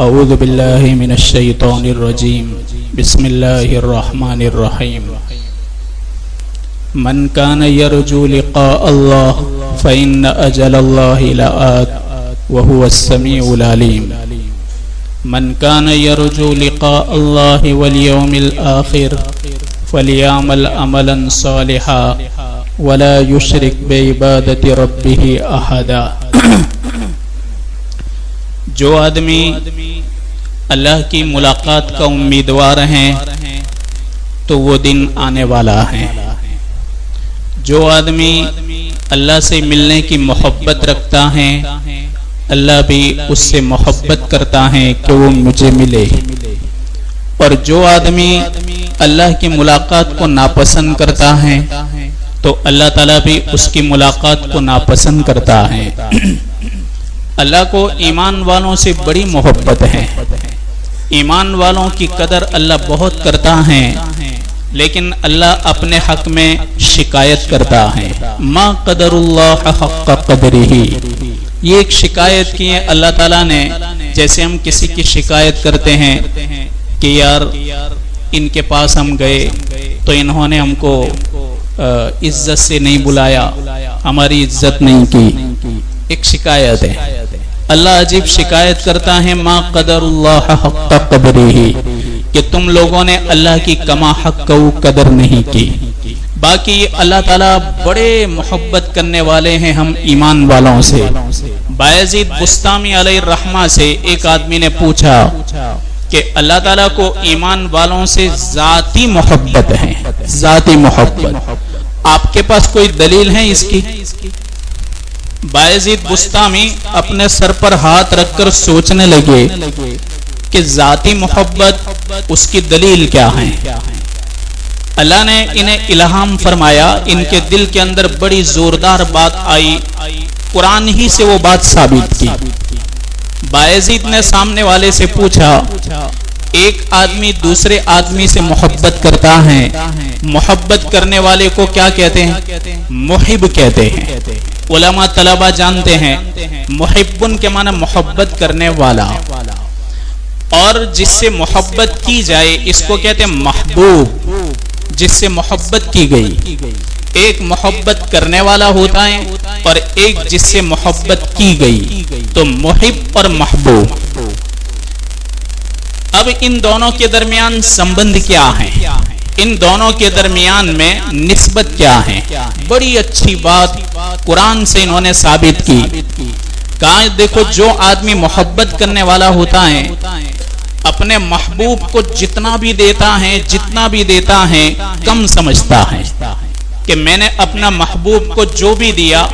اعوذ باللہ من الشیطان الرجیم بسم اللہ الرحمن الرحیم من کان یرجو لقاء اللہ فإن اجل اللہ لآت وهو السمیع العلیم من کان یرجو لقاء اللہ والیوم الآخر فلیعمل عملا صالحا ولا یشرک بعبادت ربہ احدا۔ جو آدمی اللہ کی ملاقات کا امیدوار ہیں تو وہ دن آنے والا ہے۔ جو آدمی اللہ سے ملنے کی محبت رکھتا ہے اللہ بھی اس سے محبت کرتا ہے کہ وہ مجھے ملے، اور جو آدمی اللہ کی ملاقات کو ناپسند کرتا ہے تو اللہ تعالیٰ بھی اس کی ملاقات کو ناپسند کرتا ہے۔ اللہ کو ایمان والوں سے بڑی محبت ہے، ایمان والوں کی قدر اللہ بہت کرتا ہے، لیکن اللہ اپنے حق میں شکایت کرتا ہے۔ ما قدر اللہ حق قدرہ، یہ ایک شکایت کی ہے اللہ تعالیٰ نے، جیسے ہم کسی کی شکایت کرتے ہیں کہ یار ان کے پاس ہم گئے تو انہوں نے ہم کو عزت سے نہیں بلایا، ہماری عزت نہیں کی، ایک شکایت ہے۔ اللہ عجیب شکایت کرتا ہے ما قدر اللہ حق قدرہ، کہ تم لوگوں نے اللہ کی کما حق کو قدر نہیں کی۔ باقی اللہ تعالیٰ بڑے محبت کرنے والے ہیں ہم ایمان والوں سے۔ بایزید بستامی علیہ الرحمہ سے ایک آدمی نے پوچھا کہ اللہ تعالیٰ کو ایمان والوں سے ذاتی محبت ہے، ذاتی محبت، آپ کے پاس کوئی دلیل ہے اس کی؟ بایزید بستامی اپنے سر پر ہاتھ رکھ کر سوچنے لگے کہ ذاتی محبت اس کی دلیل کیا ہے۔ اللہ نے انہیں الہام فرمایا، ان کے دل کے اندر بڑی زوردار بات آئی، قرآن ہی سے وہ بات ثابت کی۔ بایزید نے سامنے والے سے پوچھا، ایک آدمی دوسرے آدمی سے محبت کرتا ہے، محبت کرنے والے کو کیا کہتے ہیں؟ محب کہتے ہیں۔ علماء طلبہ جانتے ہیں محبن کے معنی محبت کرنے والا، اور جس سے محبت کی جائے اس کو کہتے ہیں محبوب، جس سے محبت کی گئی۔ ایک محبت کرنے والا ہوتا ہے اور ایک جس سے محبت کی گئی، تو محب اور محبوب۔ اب ان دونوں کے درمیان سمبند کیا ہے، ان دونوں کے درمیان میں نسبت کیا ہے؟ بڑی اچھی بات قرآن سے انہوں نے ثابت کی۔ کہا دیکھو، جو آدمی محبت کرنے والا ہوتا ہے اپنے محبوب کو جتنا بھی دیتا ہے، جتنا بھی دیتا ہے کم سمجھتا ہے کہ میں نے اپنا محبوب کو جو بھی دیا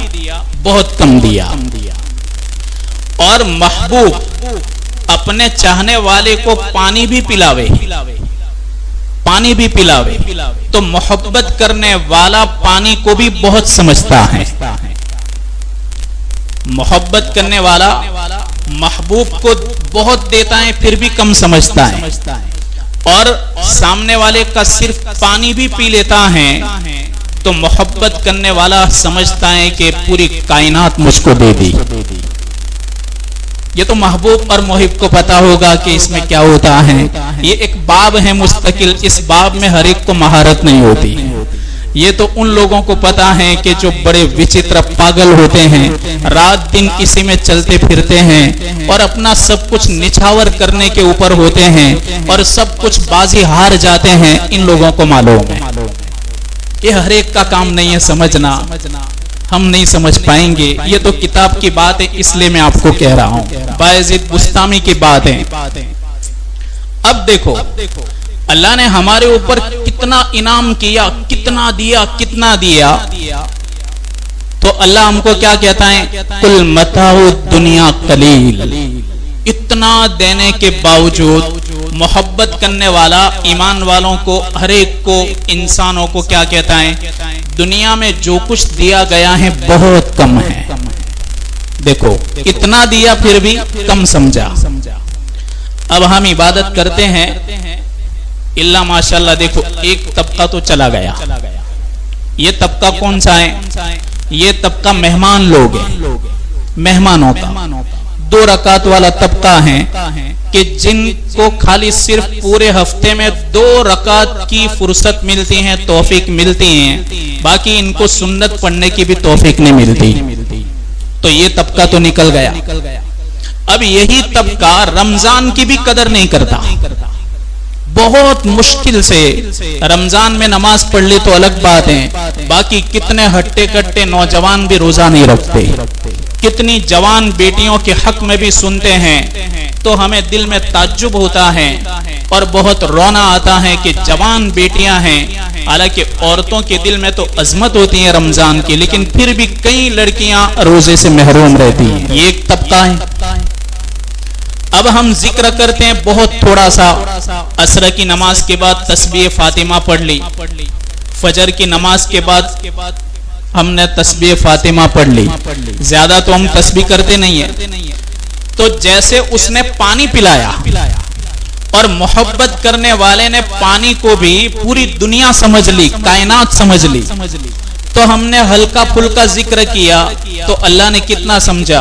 بہت کم دیا۔ اور محبوب اپنے چاہنے والے کو پانی بھی پلاوے، پانی بھی پلاوے، تو محبت کرنے والا پانی کو بھی بہت سمجھتا ہے۔ محبت کرنے والا محبوب کو بہت دیتا ہے پھر بھی کم سمجھتا ہے، اور سامنے والے کا صرف پانی بھی پی لیتا ہے تو محبت کرنے والا سمجھتا ہے کہ پوری کائنات مجھ کو دے دی۔ یہ تو محبوب اور محب کو پتا ہوگا کہ اس میں کیا ہوتا ہے۔ یہ ایک باب ہے مستقل، اس باب میں ہر ایک کو مہارت نہیں ہوتی۔ یہ تو ان لوگوں کو پتا ہے کہ جو بڑے وچتر پاگل ہوتے ہیں، رات دن اسی میں چلتے پھرتے ہیں اور اپنا سب کچھ نچھاور کرنے کے اوپر ہوتے ہیں اور سب کچھ بازی ہار جاتے ہیں، ان لوگوں کو معلوم ہے۔ یہ ہر ایک کا کام نہیں ہے سمجھنا، ہم نہیں سمجھ پائیں گے، یہ تو کتاب کی بات ہے، اس لیے میں آپ کو کہہ رہا ہوں، بایزید بستامی کی بات ہے۔ اب دیکھو اللہ نے ہمارے اوپر کتنا انعام کیا، کتنا دیا، کتنا دیا، تو اللہ ہم کو کیا کہتا ہے؟ قل متاع الدنیا قلیل۔ اتنا دینے کے باوجود محبت کرنے والا ایمان والوں کو، ہر ایک کو، انسانوں کو کیا کہتا ہے؟ دنیا میں جو کچھ دیا گیا ہے بہت کم ہے۔ دیکھو اتنا دیا پھر بھی کم سمجھا۔ اب ہم عبادت کرتے ہیں، اللہ ماشاءاللہ دیکھو ایک طبقہ تو چلا گیا۔ یہ طبقہ کون سا ہے؟ یہ طبقہ مہمان لوگ ہیں، مہمانوں کا۔ 2 رکعت والا طبقہ ہے، کہ جن کو خالی صرف پورے ہفتے میں 2 رکعت کی فرصت ملتی ہیں، توفیق ملتی ہیں، باقی ان کو سنت پڑھنے کی بھی توفیق نہیں ملتی. تو یہ طبقہ تو نکل گیا. اب یہی طبقہ رمضان کی بھی قدر نہیں کرتا. بہت مشکل سے رمضان میں نماز پڑھ لی تو الگ بات ہے، باقی کتنے ہٹے کٹے نوجوان بھی روزہ نہیں رکھتے. کتنی جوان بیٹیوں کے حق میں بھی سنتے ہیں تو ہمیں دل میں تعجب ہوتا ہے اور بہت رونا آتا ہے کہ جوان بیٹیاں ہیں. حالانکہ عورتوں کے دل میں تو عظمت ہوتی ہے رمضان کی، لیکن پھر بھی کئی لڑکیاں روزے سے محروم رہتی ہیں. یہ ایک طبقہ ہے. اب ہم ذکر کرتے ہیں بہت تھوڑا سا. عصر کی نماز کے بعد تسبیح فاطمہ پڑھ لی، فجر کی نماز کے بعد ہم نے تسبیح فاطمہ پڑھ لی. زیادہ تو ہم تسبیح کرتے نہیں ہیں. تو جیسے اس نے پانی پلایا اور محبت کرنے والے نے پانی کو بھی پوری دنیا سمجھ لی، کائنات سمجھ لی، تو ہم نے ہلکا پھلکا ذکر کیا تو اللہ نے کتنا سمجھا.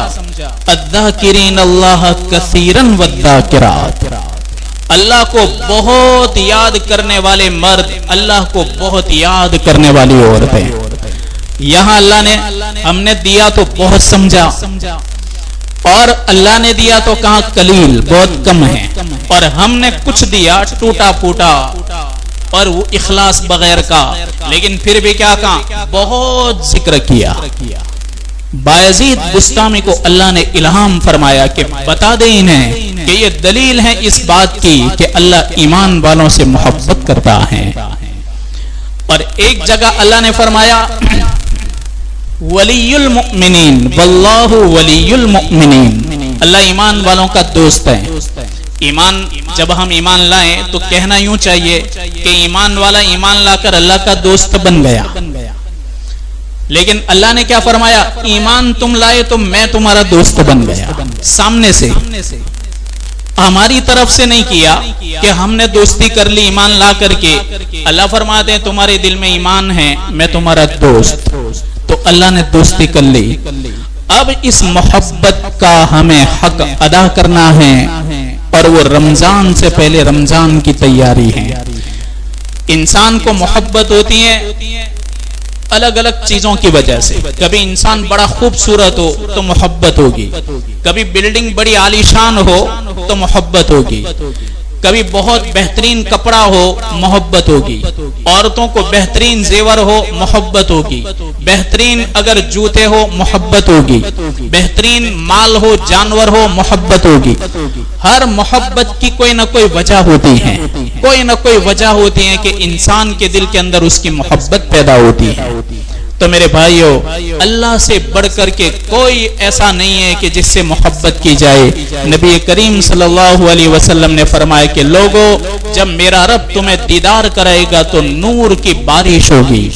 الذاکرین اللہ کثیرا والذاکرات. اللہ کو بہت یاد کرنے والے مرد، اللہ کو بہت یاد کرنے والی عورتیں. یہاں اللہ نے ہم نے دیا تو بہت سمجھا، اور اللہ نے دیا تو کہاں قلیل، بہت کم ہے. اور ہم نے کچھ دیا ٹوٹا پھوٹا اور وہ اخلاص بغیر کا، لیکن پھر بھی کیا کہا، بہت ذکر کیا. بایزید بستامی کو اللہ نے الہام فرمایا کہ بتا دیں انہیں کہ یہ دلیل ہے اس بات کی کہ اللہ ایمان والوں سے محبت کرتا ہے. اور ایک جگہ اللہ نے فرمایا ولی المؤمنین واللہ ولی المؤمنین. اللہ ایمان والوں کا دوست ہے. ایمان جب ہم ایمان لائیں تو کہنا یوں چاہیے کہ ایمان والا ایمان لا کر اللہ کا دوست بن گیا. لیکن اللہ نے کیا فرمایا، ایمان تم لائے تو میں تمہارا دوست بن گیا. سامنے سے ہماری طرف سے نہیں کیا کہ ہم نے دوستی کر لی ایمان لا کر کے. اللہ فرماتے ہیں تمہارے دل میں ایمان ہے، میں تمہارا دوست. تو اللہ نے دوستی کر لی. اب اس محبت کا ہمیں حق ادا کرنا ہے، اور وہ رمضان سے پہلے رمضان کی تیاری ہے. انسان کو محبت ہوتی ہے الگ الگ چیزوں کی وجہ سے. کبھی انسان بڑا خوبصورت ہو تو محبت ہوگی، کبھی بلڈنگ بڑی عالیشان ہو تو محبت ہوگی، کبھی بہت بہترین کپڑا ہو محبت ہوگی، عورتوں کو بہترین زیور ہو محبت ہوگی، بہترین اگر جوتے ہو محبت ہوگی، بہترین مال ہو جانور ہو محبت ہوگی. ہر محبت کی کوئی نہ کوئی وجہ ہوتی ہے، کوئی نہ کوئی وجہ ہوتی ہے کہ انسان کے دل کے اندر اس کی محبت پیدا ہوتی ہے. تو میرے بھائیو، اللہ سے بڑھ کر کے کوئی ایسا نہیں ہے کہ جس سے محبت کی جائے. نبی کریم صلی اللہ علیہ وسلم نے فرمایا کہ لوگو، جب میرا رب تمہیں دیدار کرائے گا تو نور کی بارش ہوگی.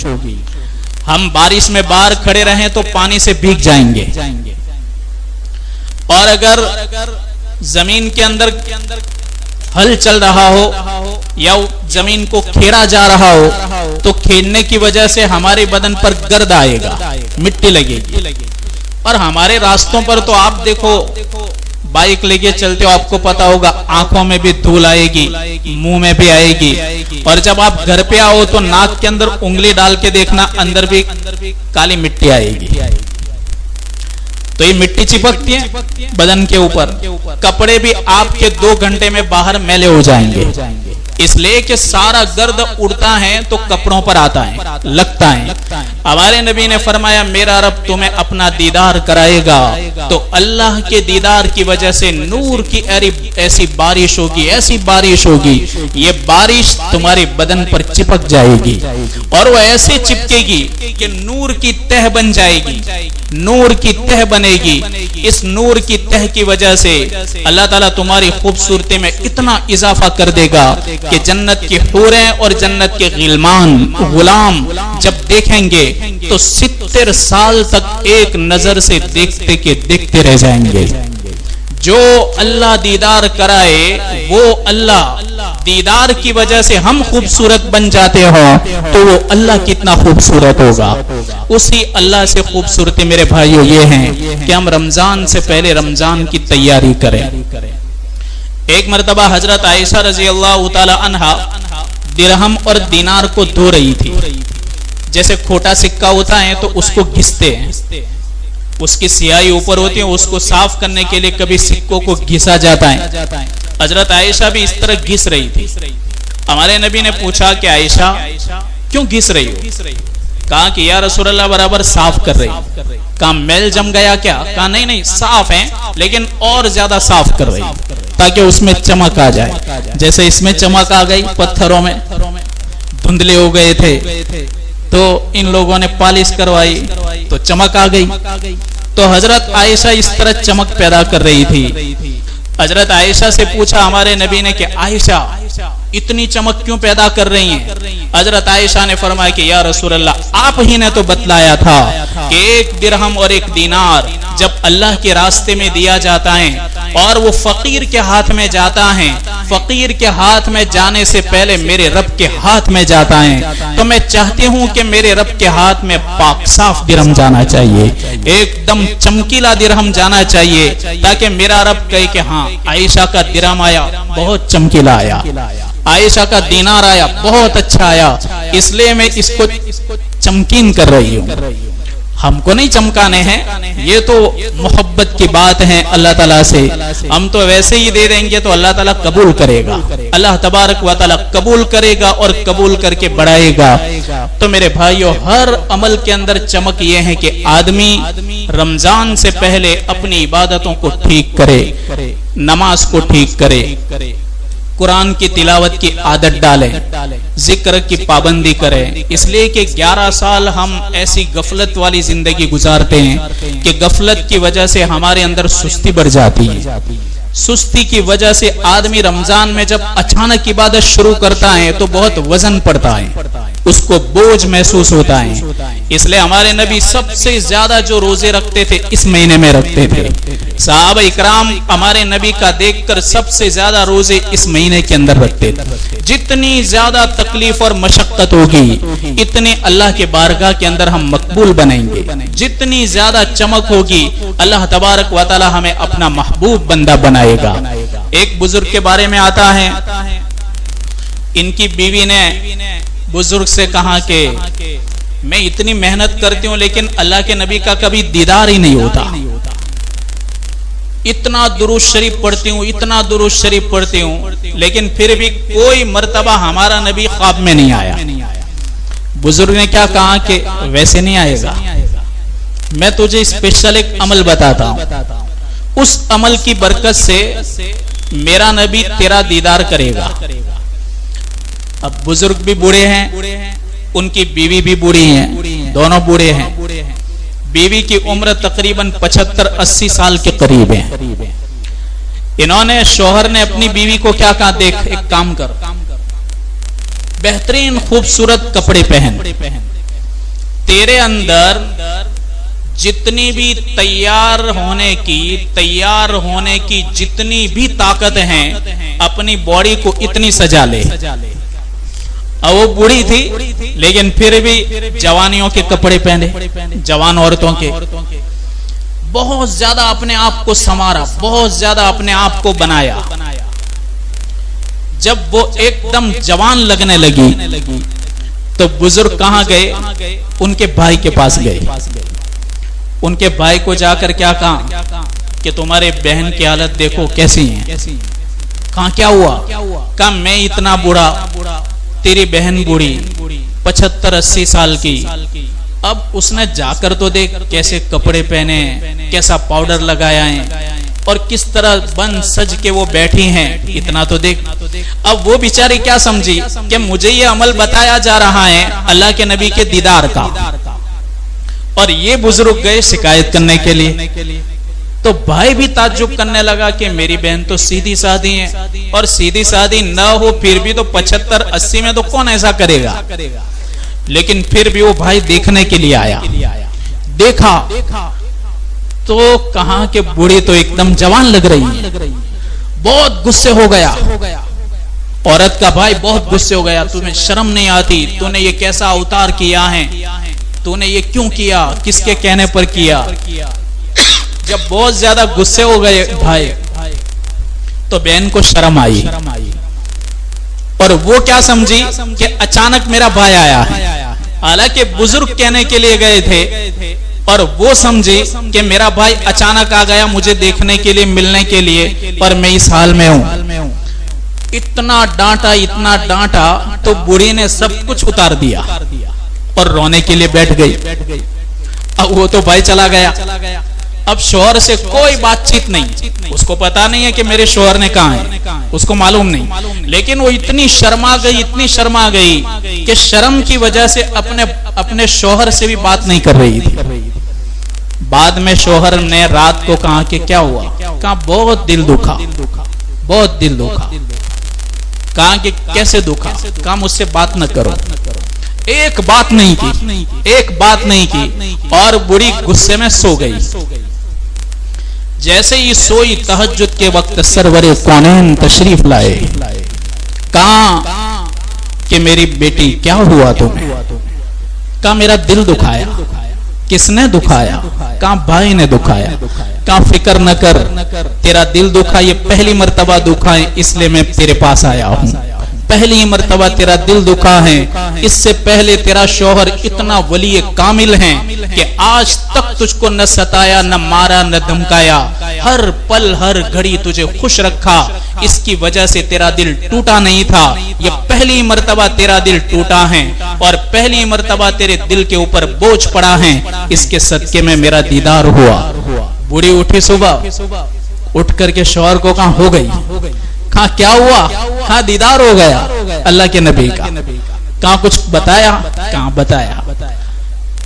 ہم بارش میں باہر کھڑے رہیں تو پانی سے بھیگ جائیں گے، اور اگر زمین کے اندر ہل چل رہا ہو یا زمین کو کھیڑا جا رہا ہو تو کھیڑنے کی وجہ سے ہمارے بدن پر گرد آئے گا، مٹی لگے گی. اور ہمارے راستوں پر تو آپ دیکھو، بائک لے کے چلتے ہو، آپ کو پتا ہوگا آنکھوں میں بھی دھول آئے گی، منہ میں بھی آئے گی. اور جب آپ گھر پہ آؤ تو ناک کے اندر انگلی ڈال کے دیکھنا، اندر بھی کالی مٹی آئے گی. تو یہ مٹی چپکتی ہے بدن کے اوپر. کپڑے بھی آپ کے 2 گھنٹے میں باہر میلے ہو جائیں گے، اس لیے کہ سارا گرد اڑتا ہے تو کپڑوں پر آتا ہے، لگتا ہے. ہمارے نبی نے فرمایا میرا رب تمہیں اپنا دیدار کرائے گا تو اللہ کے دیدار کی وجہ سے نور کی ایسی بارش ہوگی، ایسی بارش ہوگی، یہ بارش تمہارے بدن پر چپک جائے گی، اور وہ ایسے چپکے گی کہ نور کی تہ بن جائے گی، نور کی تہ بنے گی. اس نور کی تہ کی وجہ سے اللہ تعالیٰ تمہاری خوبصورتی میں اتنا اضافہ کر دے گا کہ جنت کی حوریں اور جنت کے غلام جب دیکھیں گے تو 70 سال تک ایک نظر سے دیکھتے کے دیکھتے رہ جائیں گے. جو اللہ دیدار کرائے، وہ اللہ دیدار کی وجہ سے ہم خوبصورت بن جاتے ہوں تو وہ اللہ کتنا خوبصورت ہوگا. اسی اللہ سے خوبصورتی میرے بھائیو یہ ہیں کہ ہم رمضان سے پہلے رمضان کی تیاری کریں. ایک مرتبہ حضرت عائشہ رضی اللہ تعالی عنہا درہم اور دینار کو دھو رہی تھی. جیسے کھوٹا سکہ ہوتا ہے تو اس کو گھستے ہیں, اس کی سیاہی اوپر ہوتی ہے, اس کو صاف کرنے کے لیے کبھی سکوں کو گھسا جاتا ہے. حضرت عائشہ بھی اس طرح گھس رہی تھی. ہمارے نبی نے پوچھا کہ عائشہ کیوں گھس رہی ہو؟ کہا کہ یا رسول اللہ برابر صاف کر رہی. کہا میل جم گیا کیا؟ کہا نہیں صاف ہیں لیکن اور زیادہ صاف کر رہی تاکہ اس میں چمک آ جائے. جیسے اس میں چمک آ گئی, پتھروں میں دھندلے ہو گئے تھے تو ان لوگوں نے پالش کروائی تو چمک آ گئی. تو حضرت عائشہ اس طرح چمک پیدا کر رہی تھی. حضرت عائشہ سے پوچھا ہمارے نبی نے کہ عائشہ اتنی چمک کیوں پیدا کر رہی ہیں؟ حضرت عائشہ نے فرمایا کہ یا رسول اللہ آپ ہی نے تو بتلایا تھا کہ ایک درہم اور ایک دینار جب اللہ کے راستے میں دیا جاتا ہے اور وہ فقیر کے ہاتھ میں جاتا ہے, فقیر کے ہاتھ میں جانے سے پہلے میرے رب کے ہاتھ میں جاتا ہے, تو میں چاہتی ہوں کہ میرے رب کے ہاتھ میں پاک صاف درہم جانا چاہیے, ایک دم چمکیلا درہم جانا چاہیے تاکہ میرا رب کہے کہ ہاں عائشہ کا درہم آیا بہت چمکیلا آیا, عائشہ کا دینار آیا بہت اچھا آیا, اس لیے میں اس کو چمکین کر رہی ہوں. ہم کو نہیں چمکانے ہیں, یہ تو محبت کی بات ہے اللہ تعالیٰ سے. ہم تو ویسے ہی دے دیں گے تو اللہ تعالیٰ قبول کرے گا, اللہ تبارک و تعالیٰ قبول کرے گا اور قبول کر کے بڑھائے گا. تو میرے بھائیو ہر عمل کے اندر چمک یہ ہے کہ آدمی رمضان سے پہلے اپنی عبادتوں کو ٹھیک کرے, نماز کو ٹھیک کرے, قرآن کی تلاوت کی عادت ڈالیں, ذکر کی پابندی کریں. اس لیے کہ 11 سال ہم ایسی غفلت والی زندگی گزارتے ہیں کہ غفلت کی وجہ سے ہمارے اندر سستی بڑھ جاتی ہے. سستی کی وجہ سے آدمی رمضان میں جب اچانک عبادت شروع کرتا ہے تو بہت وزن پڑتا ہے, اس کو بوجھ محسوس ہوتا ہے. اس لیے ہمارے نبی سب سے زیادہ جو روزے رکھتے تھے اس مہینے میں رکھتے تھے. صحابہ اکرام ہمارے نبی کا دیکھ کر سب سے زیادہ روزے اس مہینے کے اندر رکھتے تھے. جتنی زیادہ تکلیف اور مشقت ہوگی اتنے اللہ کے بارگاہ کے اندر ہم مقبول بنیں گے. جتنی زیادہ چمک ہوگی اللہ تبارک و تعالی ہمیں اپنا محبوب بندہ بنائے گا. ایک بزرگ کے بارے میں آتا ہے, ان کی بیوی نے بزرگ سے کہا کہ میں اتنی محنت کرتی ہوں لیکن اللہ کے نبی کا کبھی دیدار ہی نہیں ہوتا. اتنا درود شریف پڑھتی ہوں, اتنا درود شریف پڑھتی ہوں, لیکن پھر بھی کوئی مرتبہ ہمارا نبی خواب میں نہیں آیا. بزرگ نے کیا کہا کہ ویسے نہیں آئے گا, میں تجھے اسپیشل ایک عمل بتاتا ہوں, اس عمل کی برکت سے میرا نبی تیرا دیدار کرے گا. اب بزرگ بھی بوڑھے ہیں, ان کی بیوی بھی بوڑھی ہیں, دونوں بوڑھے ہیں. بیوی کی عمر تقریباً 75-80 سال کے قریب ہے. انہوں نے, شوہر نے اپنی بیوی کو کیا کہا, دیکھ ایک کام کر, بہترین خوبصورت کپڑے پہن, تیرے اندر جتنی بھی تیار ہونے کی جتنی بھی طاقت ہیں اپنی باڈی کو اتنی سجا لے. اب وہ بوڑھی تھی لیکن پھر بھی جوانیوں کے کپڑے پہنے, جوان عورتوں کے, بہت زیادہ اپنے آپ کو سنوارا, بہت زیادہ اپنے آپ کو بنایا. جب وہ ایک دم جوان لگنے لگی تو بزرگ کہاں گئے, ان کے بھائی کے پاس گئے. ان کے بھائی کو جا کر کیا کہا کہ تمہارے بہن کی حالت دیکھو کیسی ہیں. کہاں کیا ہوا؟ کہا میں اتنا بوڑھا, تیری بہن بوڑھی 75-80 سال کی. اب اس نے جا کر تو دیکھ کیسے کپڑے پہنے, کیسا پاؤڈر لگایا ہے اور کس طرح بن سج کے وہ بیٹھی ہیں, اتنا تو دیکھ. اب وہ بیچاری کیا سمجھی کہ مجھے یہ عمل بتایا جا رہا ہے اللہ کے نبی کے دیدار کا, اور یہ بزرگ گئے شکایت کرنے کے لیے. تو بھائی بھی تعجب کرنے لگا کہ میری بہن تو سیدھی سادھی ہے, اور سیدھی سادھی نہ ہو پھر بھی تو 75-80 میں تو کون ایسا کرے گا. لیکن پھر بھی وہ بھائی دیکھنے کے لیے آیا, دیکھا تو کہاں کہ بوڑھی تو ایک دم جوان لگ رہی ہے. بہت غصے ہو گیا, عورت کا بھائی بہت غصے ہو گیا. تمہیں شرم نہیں آتی, تو نے یہ کیسا اوتار کیا ہے, تو نے یہ کیوں کیا, کس کے کہنے پر کیا. جب بہت زیادہ غصے ہو گئے بھائی, تو بہن کو شرم آئی اور وہ کیا سمجھی کہ اچانک میرا بھائی آیا ہے. حالانکہ بزرگ کہنے کے لیے گئے تھے اور وہ سمجھی کہ میرا بھائی اچانک آ گیا مجھے دیکھنے کے لیے ملنے کے لیے پر میں اس حال میں ہوں. اتنا ڈانٹا تو بوڑھی نے سب کچھ اتار دیا اور رونے کے لیے بیٹھ گئی. اب وہ تو بھائی چلا گیا. اب شوہر سے کوئی بات چیت نہیں. اس کو پتا نہیں ہے کہ میرے شوہر نے کہاں ہے, اس کو معلوم نہیں. لیکن وہ اتنی شرما گئی کہ شرم کی وجہ سے اپنے شوہر سے بھی بات نہیں کر رہی تھی. بعد میں شوہر نے رات کو کہا کہ کیا ہوا؟ کہا بہت دل دکھا. کہا کہ کیسے دکھا؟ کہا مجھ سے بات نہ کرو. ایک بات نہیں کی اور بڑی غصے میں سو گئی. جیسے ہی سوئی تہجد کے وقت سرور کونین تشریف لائے. کہا کہ میری بیٹی کیا ہوا تمہیں؟ کہا میرا دل دکھایا. کس نے دکھایا؟ کہا بھائی نے دکھایا. کہا فکر نہ کر, تیرا دل دکھا یہ پہلی مرتبہ دکھا ہے اس لیے میں تیرے پاس آیا ہوں. پہلی مرتبہ تیرا دل دکھا ہے. اس سے پہلے تیرا شوہر اتنا ولی کامل ہے کہ آج تک تجھ کو نہ ستایا, نہ مارا, نہ دھمکایا. ہر پل ہر گھڑی تجھے خوش رکھا. اس کی وجہ سے تیرا دل ٹوٹا نہیں تھا. یہ پہلی مرتبہ تیرا دل ٹوٹا ہے اور پہلی مرتبہ تیرے دل کے اوپر بوجھ پڑا ہے. اس کے صدقے میں میرا دیدار ہوا. بوڑھی اٹھی صبح, اٹھ کر کے شوہر کو کہاں ہو گئی. کہاں کیا ہوا؟ کہاں دیدار ہو گیا اللہ کے نبی کا. کہاں کچھ بتایا؟ کہاں بتایا.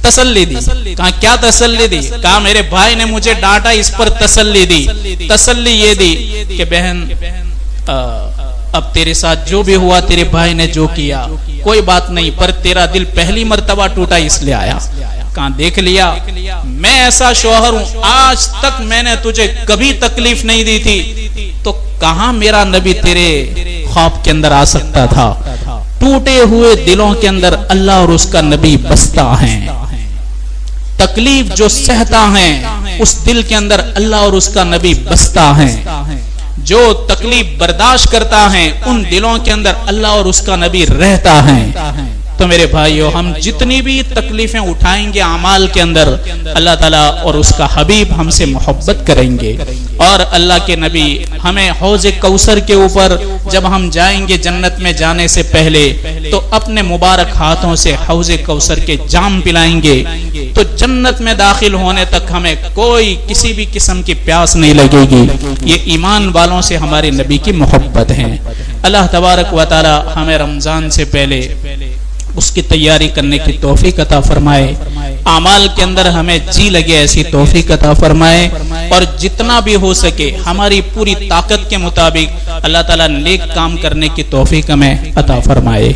تسلی دی. کہاں کیا تسلی دی؟ کہا میرے بھائی نے مجھے ڈانٹا اس پر تسلی دی. تسلی یہ دی کہ بہن اب تیرے ساتھ جو بھی ہوا تیرے بھائی نے جو کیا کوئی بات نہیں, پر تیرا دل پہلی مرتبہ ٹوٹا اس لیے آیا. کہاں دیکھ لیا میں ایسا شوہر ہوں, آج تک میں نے تجھے کبھی تکلیف نہیں دی تھی, تو کہاں میرا نبی تیرے خواب کے اندر آ سکتا تھا. ٹوٹے ہوئے دلوں کے اندر اللہ اور اس کا نبی بستا ہے. تکلیف جو سہتا ہے اس دل کے اندر اللہ اور اس کا نبی بستا ہے. جو تکلیف برداشت کرتا ہے ان دلوں کے اندر اللہ اور اس کا نبی رہتا ہے. تو میرے بھائیو, ہم جتنی بھی تکلیفیں اٹھائیں گے اعمال کے اندر, اللہ تعالیٰ اور اس کا حبیب ہم سے محبت کریں گے. اور اللہ کے نبی ہمیں حوض کوثر کے اوپر جب ہم جائیں گے جنت میں جانے سے پہلے تو اپنے مبارک ہاتھوں سے حوض کوثر کے جام پلائیں گے. تو جنت میں داخل ہونے تک ہمیں کوئی کسی بھی قسم کی پیاس نہیں لگے گی. یہ ایمان والوں سے ہمارے نبی کی محبت ہے. اللہ تبارک و تعالی ہمیں رمضان سے پہلے اس کی تیاری کرنے کی توفیق عطا فرمائے. اعمال کے اندر ہمیں جی لگے ایسی توفیق عطا فرمائے, اور جتنا بھی ہو سکے ہماری پوری طاقت کے مطابق اللہ تعالیٰ نیک کام کرنے کی توفیق ہمیں عطا فرمائے.